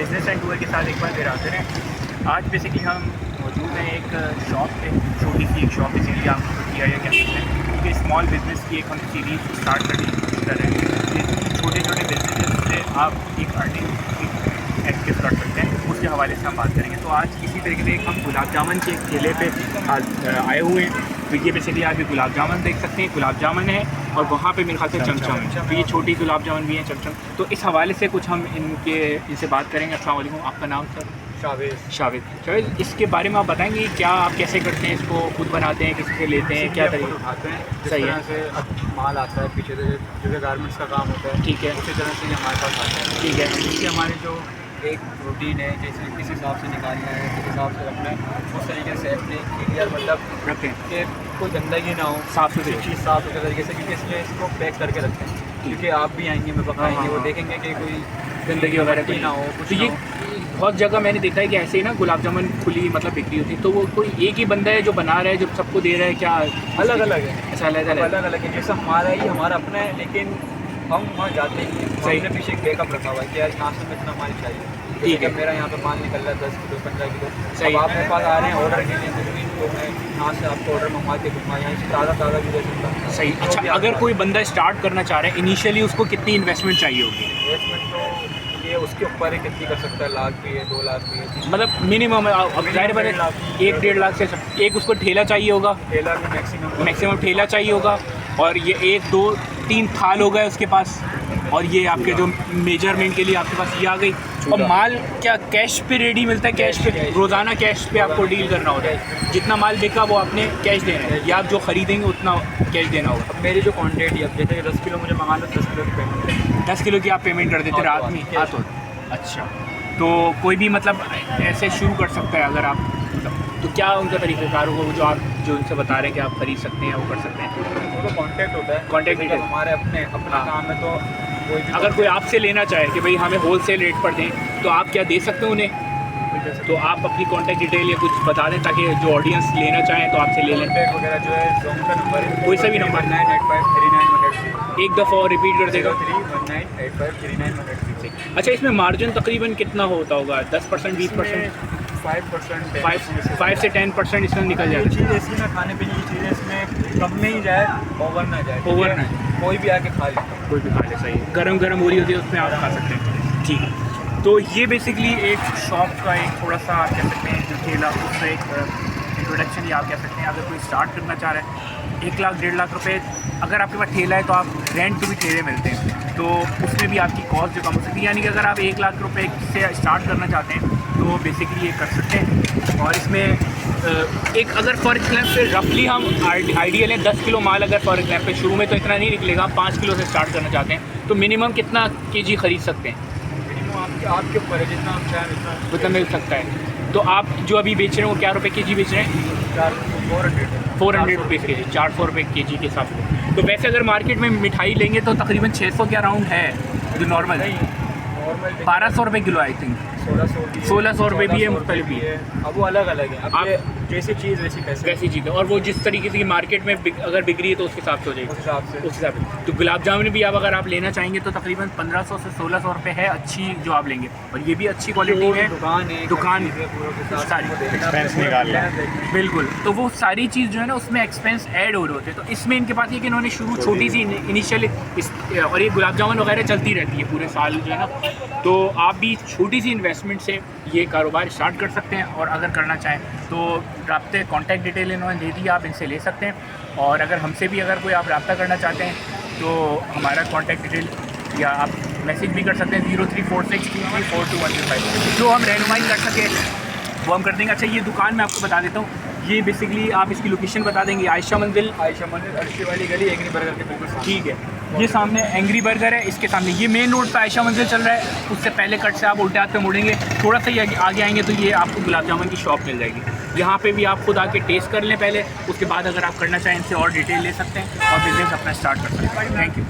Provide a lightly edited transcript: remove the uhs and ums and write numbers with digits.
Business and tour के साथ एक बार फिर हाजिर हैं। आज बेसिकली हम मौजूद हैं एक शॉप पे, छोटी सी एक शॉप बेसिकली आप किया या क्या कहते हैं, क्योंकि स्मॉल बिज़नेस की एक हम सीरीज़ स्टार्ट करने की कोशिश कर रहे हैं। ये छोटे छोटे बिजनेस से आप एक अर्निंग एक्टिव कर सकते हैं, उसके हवाले से हम बात करेंगे। तो आज इसी तरीके से हम गुलाब जामुन के एक ठेले पे आए हुए हैं। तो ये बेसिकली आप ये गुलाब जामुन देख सकते हैं, गुलाब जामुन है और वहाँ पे मेरे ख्याल से चमचम है। तो ये छोटी गुलाब जामुन भी हैं, चमचम। तो इस हवाले से कुछ हम इनसे बात करेंगे। अस्सलाम वालेकुम, आपका नाम सर? शावेद, इसके बारे में आप बताएंगे क्या आप कैसे करते हैं इसको? खुद बनाते हैं, किसी से लेते हैं, क्या तरीके उठाते हैं? सही है से माल आता है पीछे से जो गारमेंट्स का काम होता है, ठीक है, उसी तरह से हमारे पास आता है। ठीक है। इससे हमारे जो एक रूटीन है, जैसे किस हिसाब से निकालना है, किस हिसाब से रखना है, उस तरीके से अपने क्लियर मतलब रखें कि कोई गंदगी ना हो, साफ़ सुथरी चीज़ साफ सुथरे तरीके से, क्योंकि इसलिए इसको पैक करके रखते हैं। क्योंकि आप भी आएंगे, मैं पकाएंगे, वो देखेंगे कि कोई गंदगी वगैरह ना हो, कुछ तो ये बहुत जगह मैंने देखा है कि ऐसे ही ना गुलाब जामुन खुली मतलब बिक्री होती है। तो वो कोई एक ही बंदा है जो बना रहा है, जो सबको दे रहा है, क्या अलग अलग है? ऐसा अलग अलग है। जैसा हमारा है, ये हमारा अपना है, लेकिन हम वहाँ जाते ही हैं। सही ने पीछे एक बैकअप रखा हुआ है कि यार नाश्ते में इतना माल चाहिए। ठीक है, मेरा यहाँ पे माल निकल रहा है 10 किलो 15 किलो। सही, आप मेरे पास आ रहे हैं ऑर्डर के लिए, तो मैं यहाँ से आपको ऑर्डर मंगवा के दूँगा, यहाँ से ताज़ा भी दे सकता हूँ। सही। अच्छा, अगर कोई बंदा स्टार्ट करना चाह रहा है, इनिशियली उसको कितनी इन्वेस्टमेंट चाहिए होगी? इन्वेस्टमेंट तो ये उसके ऊपर है, कितनी कर सकता है, लाख भी है, 2 लाख भी है, मतलब मिनिमम अब जाहिर बात है 1-1.5 लाख से एक उसको ठेला चाहिए होगा, 6 लाख मैक्सिमम ठेला चाहिए होगा। और ये 1 2 3 थाल हो गए उसके पास, और ये आपके जो मेजरमेंट के लिए आपके पास ये आ गई। और माल क्या कैश पे रेडी मिलता है? कैश पे रोज़ाना कैश पे आपको डील करना होता है, जितना माल बिका वो आपने कैश देना है, या आप जो ख़रीदेंगे उतना कैश देना होगा? अब मेरी जो क्वांटिटी, अब जैसे 10 किलो मुझे मंगाना, 10 किलो की पेमेंट, 10 किलो की आप पेमेंट कर देते रात में? हाँ। अच्छा, तो कोई भी मतलब ऐसे शुरू कर सकता है अगर आप तो क्या उनका तरीक़ाकार होगा जो आप जो उनसे बता रहे हैं कि आप खरीद सकते हैं, वो कर सकते हैं? वो तो कॉन्टैक्ट होता है, कॉन्टैक्ट डिटेल हमारे अपना काम है। तो कोई भी अगर कोई आपसे लेना चाहे कि भाई हमें होल सेल रेट पर दें, तो आप क्या दे सकते हैं उन्हें? तो आप अपनी कॉन्टैक्ट डिटेल या कुछ बता दें ताकि जो ऑडियंस लेना चाहें तो आपसे ले लें। कॉन्टैक्ट वगैरह जो है जोन का नंबर है, कोई सा भी नंबर, 98539183। एक दफ़ा और रिपीट कर देगा। 0319853983। अच्छा, इसमें मार्जिन तकरीबन कितना होता होगा? 10% 20%? 5% 5 से 10% इसमें निकल जाए। चीज़ें इसमें खाने पीने की चीज़ें इसमें कम में ही जाए, ओवर ना जाए। ओवर ना, कोई भी आके खा ले, कोई भी खा ले। सही, गरम हो रही होती है उसमें आप खा सकते हैं। ठीक है, तो ये बेसिकली एक शॉप का एक थोड़ा सा आप कह सकते हैं जो ठेला, उसका एक इंट्रोडक्शन ही आप कह सकते हैं। अगर कोई स्टार्ट करना चाह रहा है, 1 लाख 1.5 लाख रुपए अगर आपके पास ठेला है तो आप रेंट पे भी ठेले मिलते हैं, तो उसमें भी आपकी कॉस्ट जो कम हो सकती है। यानी कि अगर आप 1 लाख रुपए से स्टार्ट करना चाहते हैं तो बेसिकली ये कर सकते हैं। और इसमें एक अगर फॉर एग्जाम्पल पे रफली हम आइडियल है 10 किलो माल, अगर फॉर एग्जाम्पल शुरू में तो इतना नहीं निकलेगा, 5 किलो से स्टार्ट करना चाहते हैं तो मिनिमम कितना केजी खरीद सकते हैं? आपके ऊपर है, जितना आप चाहें उतना मिल सकता है। तो आप जो अभी बेच रहे हैं वो क्या रुपये के जी बेच रहे हैं? 400 रुपीज़ के जी, 400 रुपये के जी के हिसाब से। तो वैसे अगर मार्केट में मिठाई लेंगे तो तकरीबन 600 के अराउंड है जो नॉर्मल है। 1200 रुपये किलो आई थिंक, 1600 रुपये भी है, मुख्तलिफ भी है। अब वो अलग अलग है, आप जैसी चीज़ वैसी पैसे, वैसी चीज़ है। और वो जिस तरीके से मार्केट में अगर बिक रही है तो उसके हिसाब से हो जाएगी, उस हिसाब से। तो गुलाब जामुन भी आप अगर आप लेना चाहेंगे तो तकरीबन 1500 से 1600 रुपये है अच्छी जो आप लेंगे। और ये भी अच्छी क्वालिटी है, दुकान सारी बिल्कुल। तो वो सारी चीज़ जो है ना उसमें एक्सपेंस ऐड हो रहे होते हैं। तो इसमें इनके पास ये कि इन्होंने शुरू छोटी सी इनिशियल, और ये गुलाब जामुन वगैरह चलती रहती है पूरे साल जो है ना, तो आप भी छोटी सी इन्वेस्टमेंट से ये कारोबार स्टार्ट कर सकते हैं। और अगर करना चाहें तो राब्ते कॉन्टैक्ट डिटेल इन्होंने दे दी, आप इनसे ले सकते हैं। और अगर हमसे भी अगर कोई आप रब्ता करना चाहते हैं तो हमारा कॉन्टैक्ट डिटेल या आप मैसेज भी कर सकते हैं 0346234215 जो हम रहनुमाई कर सकें वो हम कर देंगे। अच्छा, ये दुकान मैं आपको बता देता हूँ, ये बेसिकली आप इसकी लोकेशन बता देंगे? आयशा मंजिल अर्शी वाली गली, एंग्री बर्गर के बिल्कुल सामने। ठीक है, ये सामने एंग्री बर्गर है, इसके सामने ये मेन रोड पे आयशा मंजिल चल रहा है। उससे पहले कट से आप उल्टे हाथ पे मुड़ेंगे, थोड़ा सा ही आगे आएंगे तो ये आपको गुलाब जामुन की शॉप मिल जाएगी। यहाँ पे भी आप खुद आके टेस्ट कर लें पहले, उसके बाद अगर आप करना चाहें इनसे और डिटेल ले सकते हैं और बिजनेस अपना स्टार्ट कर सकते हैं। Thank you.